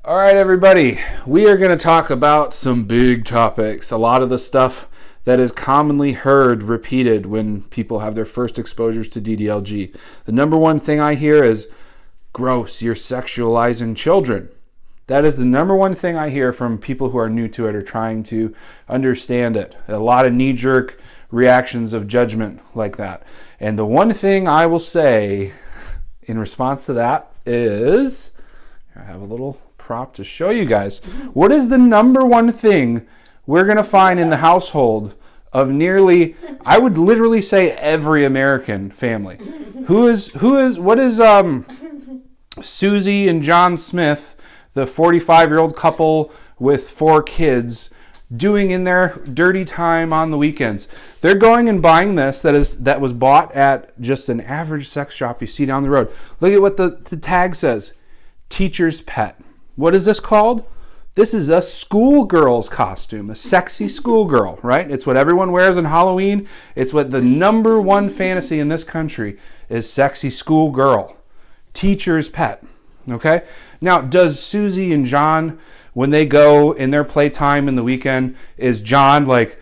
All right, everybody, we are going to talk about some big topics. A lot of the stuff that is commonly heard repeated when people have their first exposures to Ddlg. The number one thing I hear is, gross, you're sexualizing children. That is the number one thing I hear from people who are new to it or trying to understand it. A lot of knee-jerk reactions of judgment like that. And the one thing I will say in response to that is, I have a little prop to show you guys. What is the number one thing we're going to find in the household of nearly, I would literally say every American family? What is Susie and John Smith, the 45-year-old couple with 4 kids, doing in their dirty time on the weekends? They're going and buying this that was bought at just an average sex shop you see down the road. Look at what the tag says. Teacher's pet. What is this called? This is a schoolgirl's costume, a sexy schoolgirl, right? It's what everyone wears on Halloween. It's what the number one fantasy in this country is, sexy schoolgirl. Teacher's pet, okay? Now, does Susie and John, when they go in their playtime in the weekend, is John like,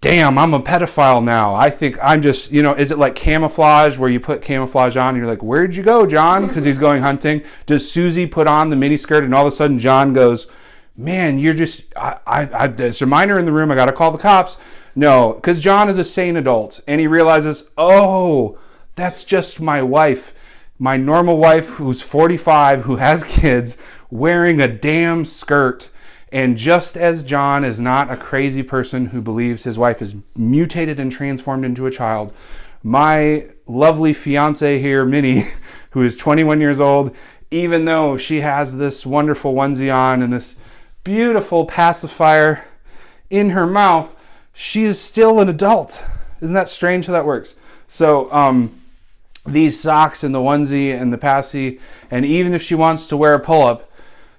damn, I'm a pedophile now. I think I'm just, is it like camouflage where you put camouflage on and you're like, where'd you go, John? Because he's going hunting. Does Susie put on the miniskirt and all of a sudden John goes, man, you're just, there's a minor in the room. I got to call the cops. No, because John is a sane adult and he realizes, oh, that's just my wife, my normal wife who's 45, who has kids, wearing a damn skirt. And just as John is not a crazy person who believes his wife is mutated and transformed into a child, my lovely fiance here, Minnie, who is 21 years old, even though she has this wonderful onesie on and this beautiful pacifier in her mouth, she is still an adult. Isn't that strange how that works? So these socks and the onesie and the passy, and even if she wants to wear a pull-up,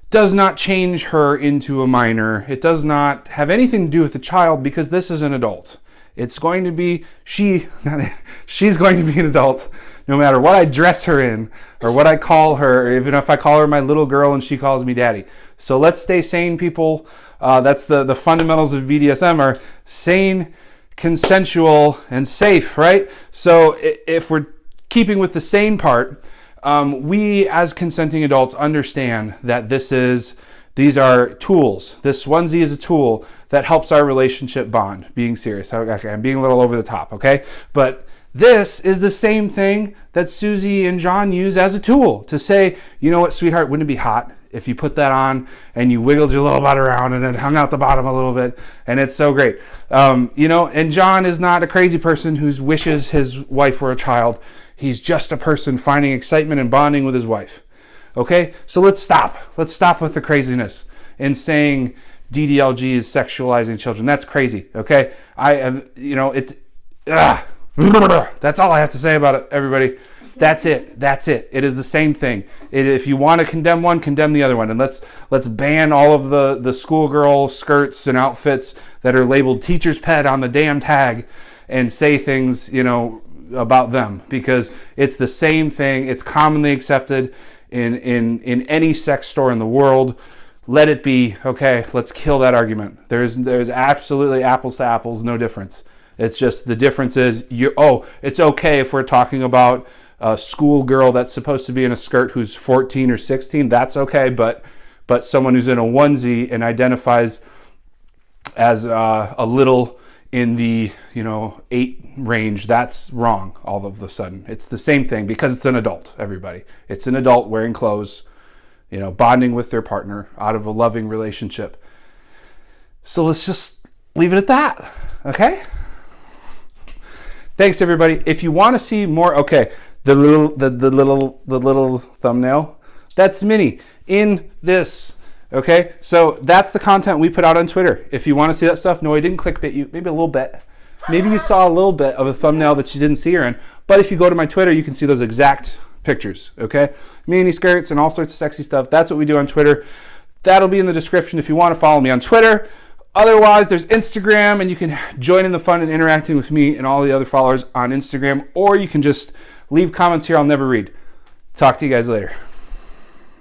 does not change her into a minor. It does not have anything to do with the child because this is an adult. It's going to be, she's going to be an adult no matter what I dress her in or what I call her, even if I call her my little girl and she calls me daddy. So let's stay sane, people. That's the fundamentals of BDSM are sane, consensual, and safe, right? So if we're keeping with the sane part, we as consenting adults understand that these are tools. This onesie is a tool that helps our relationship bond. Being serious. Okay, I'm being a little over the top, okay? But this is the same thing that Susie and John use as a tool to say, you know what, sweetheart, wouldn't it be hot if you put that on and you wiggled your little butt around and it hung out the bottom a little bit, and it's so great. And John is not a crazy person who wishes his wife were a child. He's just a person finding excitement and bonding with his wife. Okay? So let's stop. Let's stop with the craziness and saying Ddlg is sexualizing children. That's crazy. Okay? That's all I have to say about it, everybody. That's it. That's it. It is the same thing. If you want to condemn one, condemn the other one. And let's ban all of the schoolgirl skirts and outfits that are labeled teacher's pet on the damn tag and say things, about them, because it's the same thing. It's commonly accepted in any sex store in the world. Let it be. Okay, let's kill that argument. There's absolutely apples to apples, no difference. It's just the difference is it's okay if we're talking about a schoolgirl that's supposed to be in a skirt who's 14 or 16. That's okay, but someone who's in a onesie and identifies as a little in the 8 range, that's wrong all of a sudden. It's the same thing because it's an adult, everybody. It's an adult wearing clothes, bonding with their partner out of a loving relationship. So let's just leave it at that, okay? Thanks, everybody. If you want to see more, okay, the little thumbnail, that's Minnie in this. Okay, so that's the content we put out on Twitter. If you want to see that stuff, no, I didn't clickbait you. Maybe a little bit. Maybe you saw a little bit of a thumbnail that you didn't see her in. But if you go to my Twitter, you can see those exact pictures, okay? Mini skirts and all sorts of sexy stuff. That's what we do on Twitter. That'll be in the description if you want to follow me on Twitter. Otherwise, there's Instagram, and you can join in the fun and interacting with me and all the other followers on Instagram. Or you can just leave comments here I'll never read. Talk to you guys later.